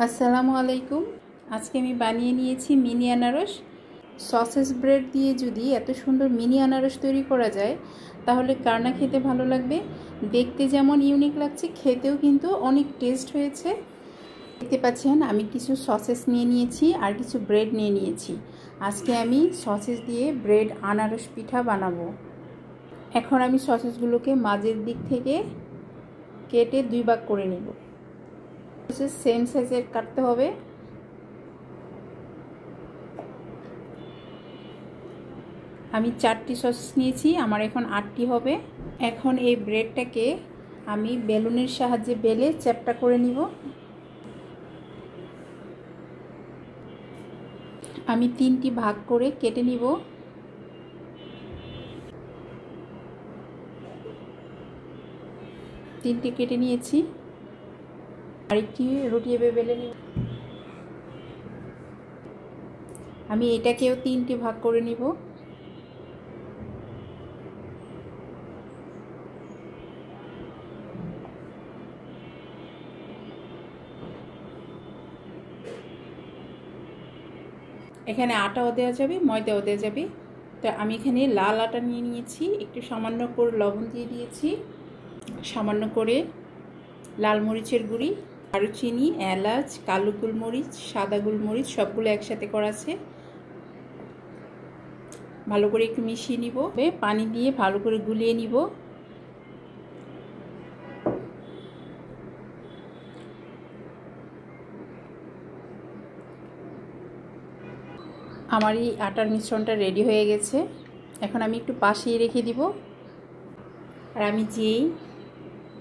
আসসালামু আলাইকুম। আজকে আমি বানিয়ে নিয়েছি মিনি আনারস। সসেস ব্রেড দিয়ে যদি এত সুন্দর মিনি আনারস তৈরি করা যায় তাহলে কার না খেতে ভালো লাগবে। দেখতে যেমন ইউনিক লাগছে, খেতেও কিন্তু অনেক টেস্ট হয়েছে। দেখতে পাচ্ছেন আমি কিছু সসেস নিয়ে নিয়েছি আর কিছু ব্রেড নিয়ে নিয়েছি। আজকে আমি সসেস দিয়ে ব্রেড আনারস পিঠা বানাবো। এখন আমি সসেসগুলোকে মাঝের দিক থেকে কেটে 2 ভাগ করে নেব। সেম সাইজের কাটতে হবে। আমি 4টি সসেস নিয়েছি, আমার এখন 8টি হবে। এখন এই ব্রেডটাকে আমি বেলুনের সাহায্যে বেলে চ্যাপ্টা করে নিব। আমি 3টি ভাগ করে কেটে নিব। তিনটি কেটে নিয়েছি। আরেকটি রুটি বেলে নিব। আমি এটাকেও 3টি ভাগ করে নিব। এখানে আটাও দেওয়া যাবে, ময়দাও দেওয়া যাবে। তো আমি এখানে লাল আটা নিয়ে নিয়েছি, একটু সামান্য করে লবণ দিয়ে দিয়েছি, সামান্য করে লাল মরিচের গুঁড়ি, দারুচিনি, এলাচ, কালো গোলমরিচ, সাদা গোলমরিচ সবগুলো একসাথে করা আছে। ভালো করে একটু মিশিয়ে নিব, পানি দিয়ে ভালো করে গুলিয়ে নিব। আমার এই আটার মিশ্রণটা রেডি হয়ে গেছে। এখন আমি একটু পাশেই রেখে দিব। আর আমি যেই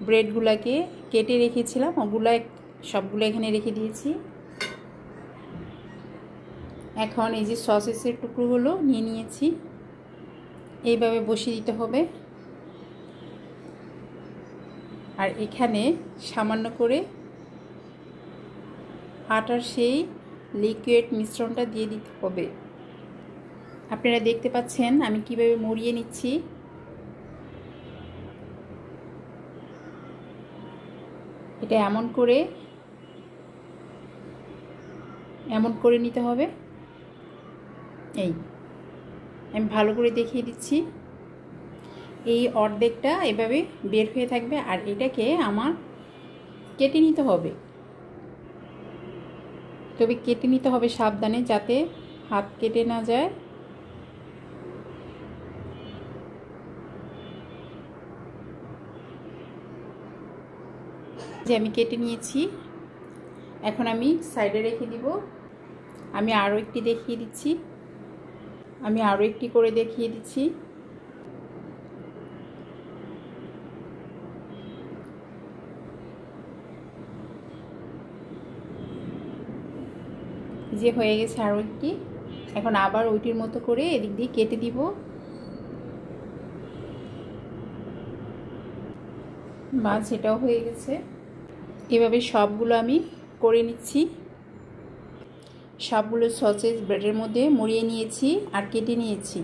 ব্রেডগুলোকে কেটে রেখেছিলাম সবগুলো এখানে রেখে দিয়েছি। এখন এই যে সসেসের টুকরোগুলো নিয়ে নিয়েছি, এইভাবে বসিয়ে দিতে হবে। আর এখানে সামান্য করে আটার সেই লিকুইড মিশ্রণটা দিয়ে দিতে হবে। আপনারা দেখতে পাচ্ছেন আমি কিভাবে মুড়িয়ে নিচ্ছি। এটা এমন করে নিতে হবে। এই আমি ভালো করে দেখিয়ে দিচ্ছি। এই অর্ধেকটা এভাবে বের হয়ে থাকবে আর এটাকে আমার কেটে নিতে হবে। তবে কেটে নিতে হবে সাবধানে, যাতে হাত কেটে না যায়। যে আমি কেটে নিয়েছি, এখন আমি সাইডে রেখে দিব। আমি আরও একটি দেখিয়ে দিচ্ছি। যে হয়ে গেছে আরও একটি। এখন আবার ওইটির মতো করে এদিক দিয়ে কেটে দিব। বাস এটাও হয়ে গেছে। এভাবে সবগুলো আমি করে নিচ্ছি। সবগুলো সসেস ব্রেডের মধ্যে মুড়িয়ে নিয়েছি আর কেটে নিয়েছি।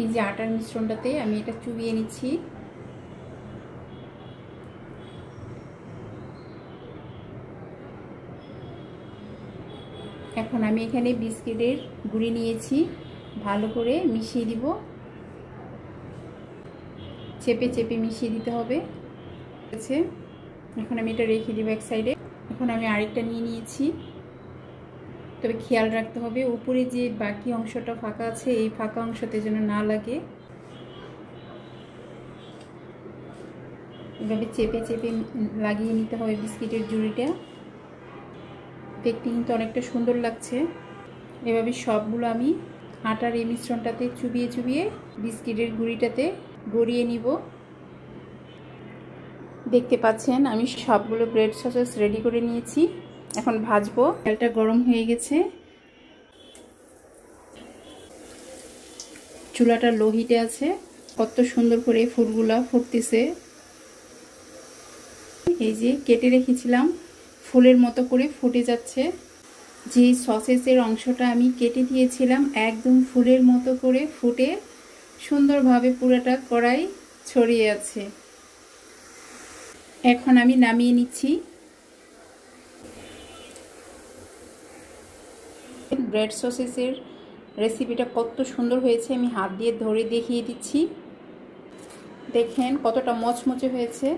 এই যে আটার মিশ্রণটাতে আমি এটা চুবিয়ে নিচ্ছি। এখন আমি এখানে বিস্কিটের গুঁড়ি নিয়েছি, ভালো করে মিশিয়ে দিব। চেপে চেপে মিশিয়ে দিতে হবে। এখন আমি এটা রেখে দিব এক সাইডে। এখন আমি আরেকটা নিয়ে নিয়েছি। তবে খেয়াল রাখতে হবে উপরে যে বাকি অংশটা ফাঁকা আছে, এই ফাঁকা অংশতে যেন না লাগে। এভাবে চেপে চেপে লাগিয়ে নিতে হবে বিস্কিটের জুড়িটা। দেখতে কিন্তু অনেকটা সুন্দর লাগছে। এভাবে সবগুলো আমি আটার এই মিশ্রণটাতে চুবিয়ে চুবিয়ে বিস্কিটের গুঁড়িটাতে গড়িয়ে নিব। দেখতে পাচ্ছেন আমি সবগুলো ব্রেড সসেস রেডি করে নিয়েছি। এখন ভাজবো। তেলটা গরম হয়ে গেছে, চুলাটা লো হিটে আছে। কত সুন্দর করে ফুলগুলা ফুটতেছে। এই যে কেটে রেখেছিলাম, ফুলের মতো করে ফুটে যাচ্ছে। যে সসেসের অংশটা আমি কেটে দিয়েছিলাম একদম ফুলের মতো করে ফুটে সুন্দরভাবে পুরোটা কড়াই ছড়িয়ে আছে। এখন আমি নামিয়ে নিচ্ছি। দেখছেন ব্রেড সসেসের রেসিপিটা কত সুন্দর হয়েছে। আমি হাত দিয়ে ধরে দেখিয়ে দিচ্ছি, দেখেন কতটা মচমচে হয়েছে।